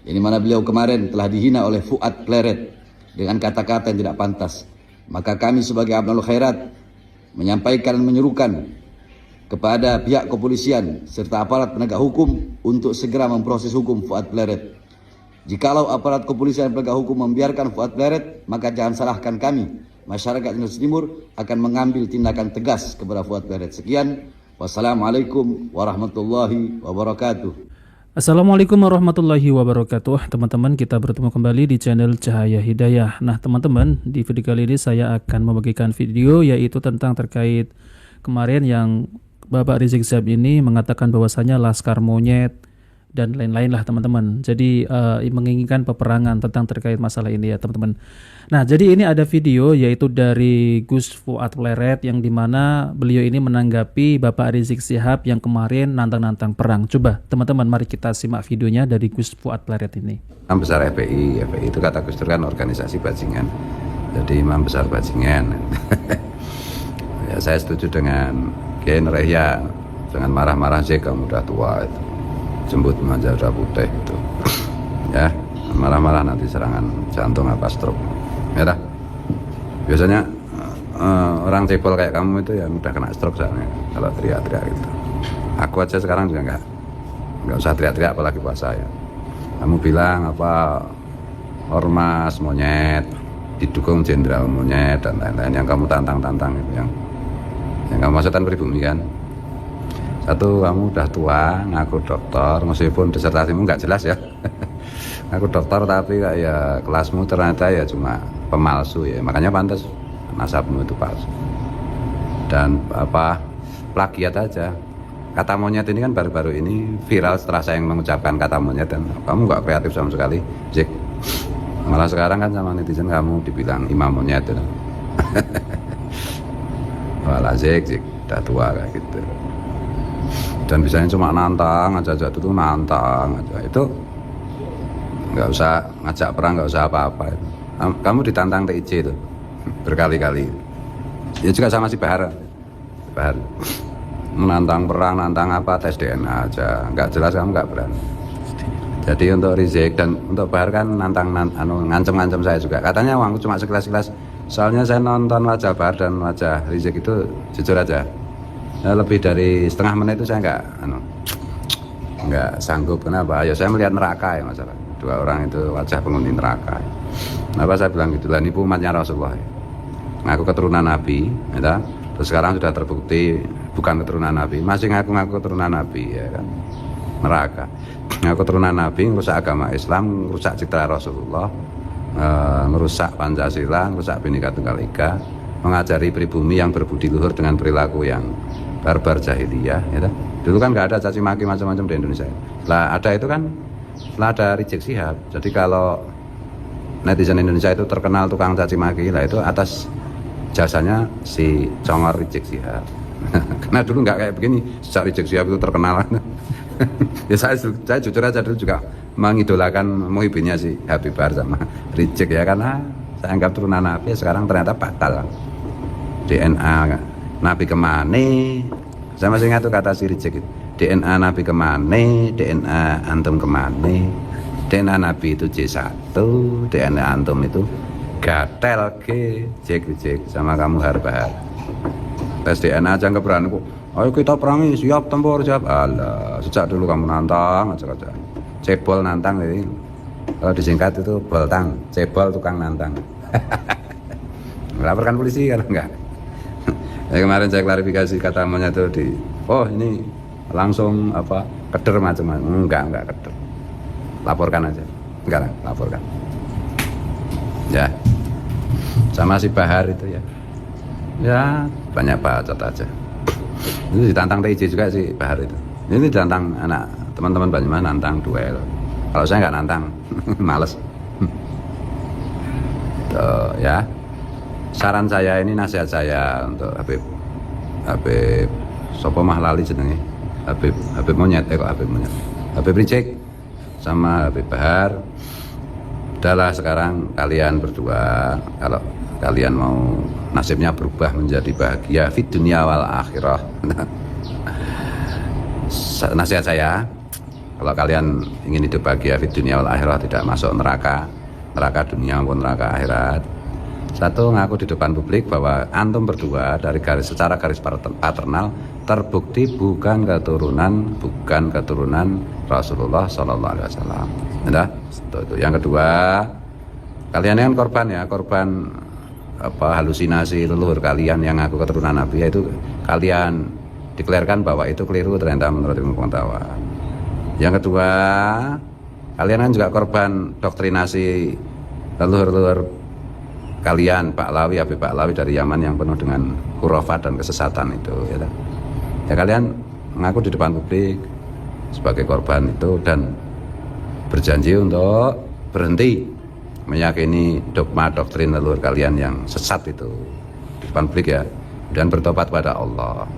Ini mana beliau kemarin telah dihina oleh Fuad Pleret dengan kata-kata yang tidak pantas. Maka kami sebagai Abnul Khairat menyampaikan dan menyerukan kepada pihak kepolisian serta aparat penegak hukum untuk segera memproses hukum Fuad Pleret. Jikalau aparat kepolisian dan penegak hukum membiarkan Fuad Pleret, maka jangan salahkan kami, masyarakat Indonesia Timur, akan mengambil tindakan tegas kepada Fuad Pleret. Sekian, wassalamualaikum warahmatullahi wabarakatuh. Assalamualaikum warahmatullahi wabarakatuh. Teman-teman, kita bertemu kembali di channel Cahaya Hidayah. Nah teman-teman, di video kali ini saya akan membagikan video yaitu tentang terkait kemarin yang Bapak Rizik Syihab ini mengatakan bahwasanya laskar monyet dan lain-lain lah teman-teman. Jadi menginginkan peperangan tentang terkait masalah ini ya teman-teman. Nah jadi ini ada video yaitu dari Gus Fuad Pleret yang dimana beliau ini menanggapi Bapak Rizik Syihab yang kemarin nantang-nantang perang. Coba teman-teman mari kita simak videonya dari Gus Fuad Pleret ini. Imam besar FPI itu kata Gus Dur kan organisasi bajingan. Jadi imam besar bajingan. Ya saya setuju dengan Kiai Nur Yahya, jangan marah-marah sih, kamu udah tua itu. Jembut manja udah putih itu. Ya, marah-marah nanti serangan jantung apa stroke. Ya dah. Biasanya orang cebol kayak kamu itu ya mudah kena stroke soalnya kalau teriak-teriak gitu. Aku aja sekarang juga nggak usah teriak-teriak apalagi puasa ya. Kamu bilang apa ormas monyet didukung jenderal monyet dan lain-lain yang kamu tantang-tantang itu yang kamu maksudkan pribumi kan. Satu, kamu udah tua, ngaku dokter, meskipun disertasimu nggak jelas ya. Ngaku dokter tapi ya kelasmu ternyata ya cuma pemalsu ya, makanya pantas nasabmu itu palsu. Dan apa plagiat aja. Kata monyet ini kan baru-baru ini viral setelah saya yang mengucapkan kata monyet dan kamu nggak kreatif sama sekali, Zik. Malah sekarang kan sama netizen kamu dibilang imam monyet ya. Walah Zik, udah tua kayak gitu. Dan bisanya cuma nantang aja itu tuh nantang aja itu nggak usah ngajak perang, nggak usah apa-apa itu. Kamu ditantang TIC itu berkali-kali ya juga sama si Bahar menantang perang, nantang apa tes DNA aja nggak jelas, kamu nggak berani. Jadi untuk Rizik dan untuk Bahar kan nantang ngancem-ngancem saya juga, katanya uangku cuma sekilas-sekilas. Soalnya saya nonton wajah Bahar dan wajah Rizik itu jujur aja ya, lebih dari setengah menit itu saya nggak sanggup. Kenapa? Ya saya melihat neraka ya masalah. Dua orang itu wajah penghuni neraka. Kenapa saya bilang gitu? Lah nipu umatnya Rasulullah. Ya. Ngaku keturunan Nabi, ya. Terus sekarang sudah terbukti bukan keturunan Nabi, masih ngaku-ngaku keturunan Nabi, ya kan? Neraka. Ngaku keturunan Nabi, merusak agama Islam, merusak citra Rasulullah, merusak Pancasila, merusak Bhinneka Tunggal Ika, mengajari pribumi yang berbudi luhur dengan perilaku yang barbar jahiliyah ya. Dulu kan nggak ada caci maki macam-macam di Indonesia. Lah ada itu kan setelah ada Rizik Syihab. Jadi kalau netizen Indonesia itu terkenal tukang caci maki, lah itu atas jasanya si Congor Rizik Syihab. Karena dulu nggak kayak begini, sejak Rizik Syihab itu terkenal. Ya saya jujur aja dulu juga mengidolakan muhibinnya si Habib Bahar sama Rizik ya, karena saya anggap turunan Nabi, sekarang ternyata batal. DNA Nabi kemana? Saya masih ingat tuh kata si Rizik itu. DNA Nabi kemana? DNA antum kemana? DNA Nabi itu J1, DNA antum itu gatel ke Rizik sama kamu Bahar. Tes DNA aja nggak berani kok. Ayo kita perangi, siap tempur, siap. Alah, sejak dulu kamu nantang aja. Cebol nantang ini. Kalau disingkat itu boltang, cebol tukang nantang. Melaporkan polisi kalau enggak. Ya, kemarin saya klarifikasi kata monyet itu di, oh ini langsung apa keder macam-macam. Enggak keder. Laporkan aja. Enggak, laporkan. Ya. Sama si Bahar itu ya. Ya, banyak bacot aja. Ini ditantang TIJ juga si Bahar itu. Ini ditantang anak teman-teman Banyumas nantang duel. Kalau saya nggak nantang, males. Tuh, ya. Saran saya ini, nasihat saya untuk Habib Sopo Mahlali jenenge. Habib Monyet, Habib Rizik sama Habib Bahar. Udahlah sekarang kalian berdua, kalau kalian mau nasibnya berubah menjadi bahagia fid dunia wal akhirah. Nasihat saya, Kalau kalian ingin hidup bahagia di dunia wal akhirah, tidak masuk neraka dunia maupun neraka akhirat. Satu, ngaku di depan publik bahwa antum berdua secara garis paternal terbukti bukan keturunan Rasulullah Sallallahu Alaihi Wasallam. Itu. Yang kedua, kalian yang korban halusinasi leluhur kalian yang ngaku keturunan Nabi, yaitu kalian deklarkan bahwa itu keliru ternyata menurut ilmu pengetahuan. Yang kedua, kalian kan juga korban doktrinasi leluhur kalian, Habib Pahlawi dari Yaman yang penuh dengan khurafat dan kesesatan itu, ya kalian mengaku di depan publik sebagai korban itu dan berjanji untuk berhenti meyakini dogma doktrin leluhur kalian yang sesat itu di depan publik ya, dan bertobat pada Allah.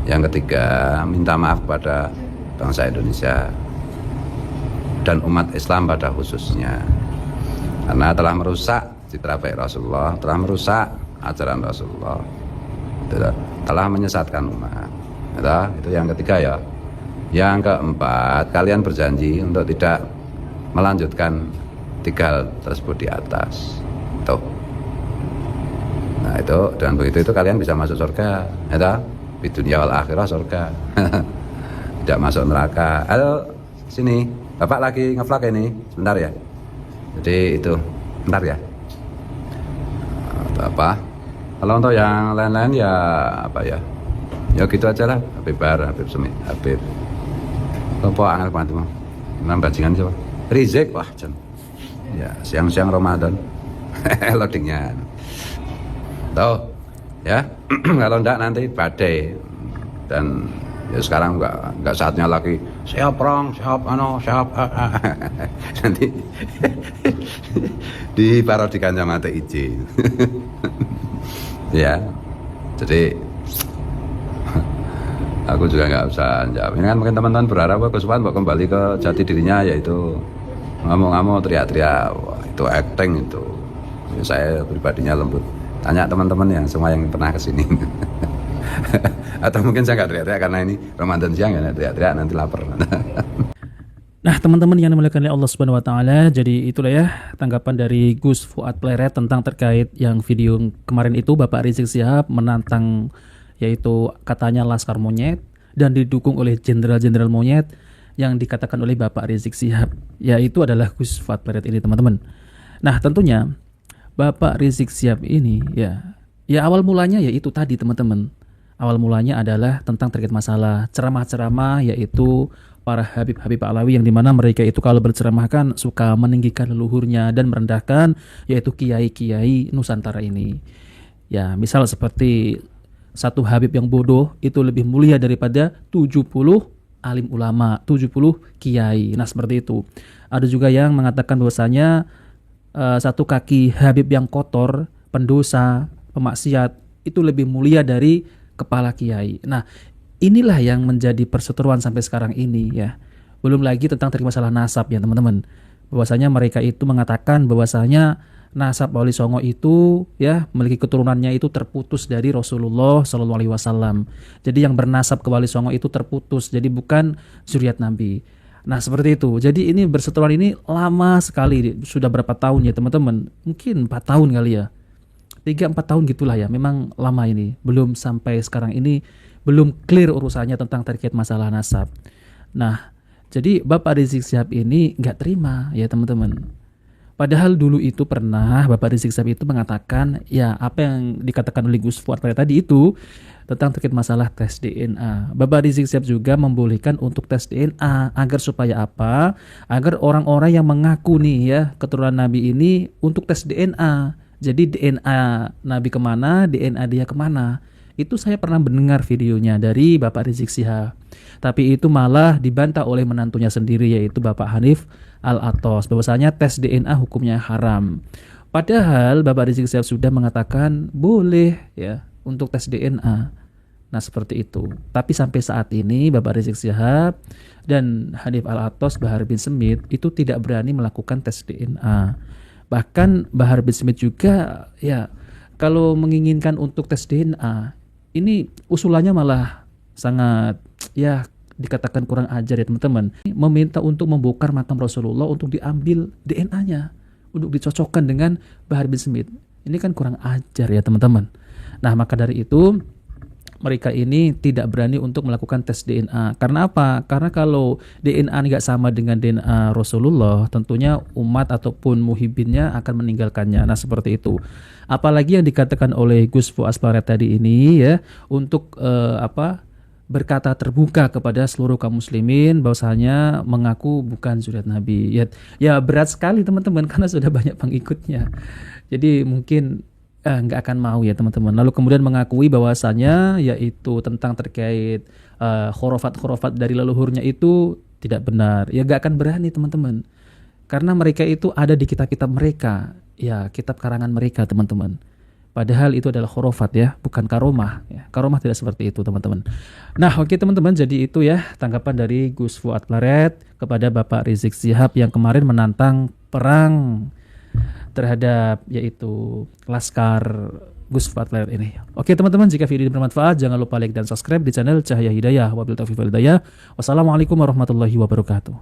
Yang ketiga, minta maaf kepada bangsa Indonesia dan umat Islam pada khususnya, karena telah merusak citra baik Rasulullah, telah merusak ajaran Rasulullah, telah menyesatkan umat. Itu yang ketiga ya. Yang keempat, kalian berjanji untuk tidak melanjutkan 3 hal tersebut di atas. Tuh. Nah itu, dengan begitu kalian bisa masuk surga, di dunia wal akhirah surga. Tidak masuk neraka. Halo, sini, Bapak lagi nge-vlog ini, sebentar ya. Jadi itu, bentar ya. Apa? Kalau untuk yang lain-lain ya apa ya? Ya gitu aja lah. Habib Bar, Habib Sumi, Habib. Apa angel pantu? Nang bajingan coba. Rizik wah jan. Ya, siang-siang Ramadan. Loadingnya. Tuh. Ya. Kalau enggak nanti badai. Dan ya sekarang enggak saatnya lagi siap perang, siap nanti diparodikan sama TIJ. Ya, jadi aku juga nggak usah jawab. Ini kan mungkin teman-teman berharap Gus Wan kembali ke jati dirinya, yaitu ngomong-ngomong teriak-teriak. Wah, itu acting itu. Ya, saya pribadinya lembut. Tanya teman-teman yang semua yang pernah kesini. Atau mungkin saya nggak teriak-teriak karena ini Ramadan siang ya, teriak-teriak nanti lapar. Nah, teman-teman yang dimuliakan oleh Allah Subhanahu wa taala, jadi itulah ya tanggapan dari Gus Fuad Pleret tentang terkait yang video kemarin itu Bapak Rizik Syihab menantang yaitu katanya Laskar Monyet dan didukung oleh jenderal-jenderal monyet yang dikatakan oleh Bapak Rizik Syihab, yaitu adalah Gus Fuad Pleret ini, teman-teman. Nah, tentunya Bapak Rizik Syihab ini ya awal mulanya yaitu tadi, teman-teman. Awal mulanya adalah tentang terkait masalah ceramah-ceramah, yaitu para Habib-Habib Pahlawi yang dimana mereka itu kalau berceramah kan suka meninggikan leluhurnya dan merendahkan yaitu kiai-kiai Nusantara ini. Ya, misal seperti satu Habib yang bodoh itu lebih mulia daripada 70 alim ulama, 70 kiai. Nah, seperti itu. Ada juga yang mengatakan bahwasanya satu kaki Habib yang kotor, pendosa, pemaksiat itu lebih mulia dari kepala kiai. Nah, inilah yang menjadi perseteruan sampai sekarang ini ya. Belum lagi tentang terkait masalah nasab ya, teman-teman. Bahwasanya mereka itu mengatakan bahwasanya nasab Wali Songo itu ya memiliki keturunannya itu terputus dari Rasulullah Shallallahu Alaihi Wasallam. Jadi yang bernasab ke Wali Songo itu terputus, jadi bukan zuriat Nabi. Nah, seperti itu. Jadi ini berseteruan ini lama sekali, sudah berapa tahun ya teman-teman? Mungkin 4 tahun kali ya. 3-4 tahun gitulah ya. Memang lama ini. Belum sampai sekarang ini belum clear urusannya tentang terkait masalah nasab. Nah, jadi Bapak Rizik Syihab ini nggak terima ya teman-teman. Padahal dulu itu pernah Bapak Rizik Syihab itu mengatakan ya apa yang dikatakan oleh Gus Fuad tadi itu tentang terkait masalah tes DNA. Bapak Rizik Syihab juga membolehkan untuk tes DNA agar supaya apa? Agar orang-orang yang mengaku nih ya keturunan Nabi ini untuk tes DNA. Jadi DNA Nabi kemana, DNA dia kemana. Itu saya pernah mendengar videonya dari Bapak Rizik Syihab. Tapi itu malah dibantah oleh menantunya sendiri yaitu Bapak Hanif Al-Atos. Bahwasanya tes DNA hukumnya haram. Padahal Bapak Rizik Syihab sudah mengatakan boleh ya untuk tes DNA. Nah, seperti itu. Tapi sampai saat ini Bapak Rizik Syihab dan Hanif Al-Atos Bahar bin Smith itu tidak berani melakukan tes DNA. Bahkan Bahar bin Smith juga ya kalau menginginkan untuk tes DNA ini usulannya malah sangat ya dikatakan kurang ajar ya teman-teman, meminta untuk membongkar makam Rasulullah untuk diambil DNA-nya, untuk dicocokkan dengan Bahar bin Smith. Ini kan kurang ajar ya teman-teman. Nah maka dari itu mereka ini tidak berani untuk melakukan tes DNA. Karena apa? Karena kalau DNA nggak sama dengan DNA Rasulullah, tentunya umat ataupun muhibinnya akan meninggalkannya. Nah seperti itu. Apalagi yang dikatakan oleh Gus Fuad Plaret tadi ini ya, untuk berkata terbuka kepada seluruh kaum muslimin bahwasanya mengaku bukan zuriat Nabi. Ya berat sekali teman-teman karena sudah banyak pengikutnya. Jadi mungkin nggak akan mau ya teman-teman. Lalu kemudian mengakui bahwasanya yaitu tentang terkait khurafat-khurafat dari leluhurnya itu tidak benar. Ya nggak akan berani teman-teman. Karena mereka itu ada di kitab-kitab mereka. Ya kitab karangan mereka teman-teman. Padahal itu adalah khurafat ya, bukan karomah. Ya, karomah tidak seperti itu teman-teman. Nah oke teman-teman, jadi itu ya tanggapan dari Gus Fuad Plaret kepada Bapak Rizik Syihab yang kemarin menantang perang terhadap yaitu Laskar Gus Fuad Plaret ini. Oke teman-teman, jika video ini bermanfaat jangan lupa like dan subscribe di channel Cahaya Hidayah. Wabillahi taufiq wal hidayah. Wassalamualaikum warahmatullahi wabarakatuh.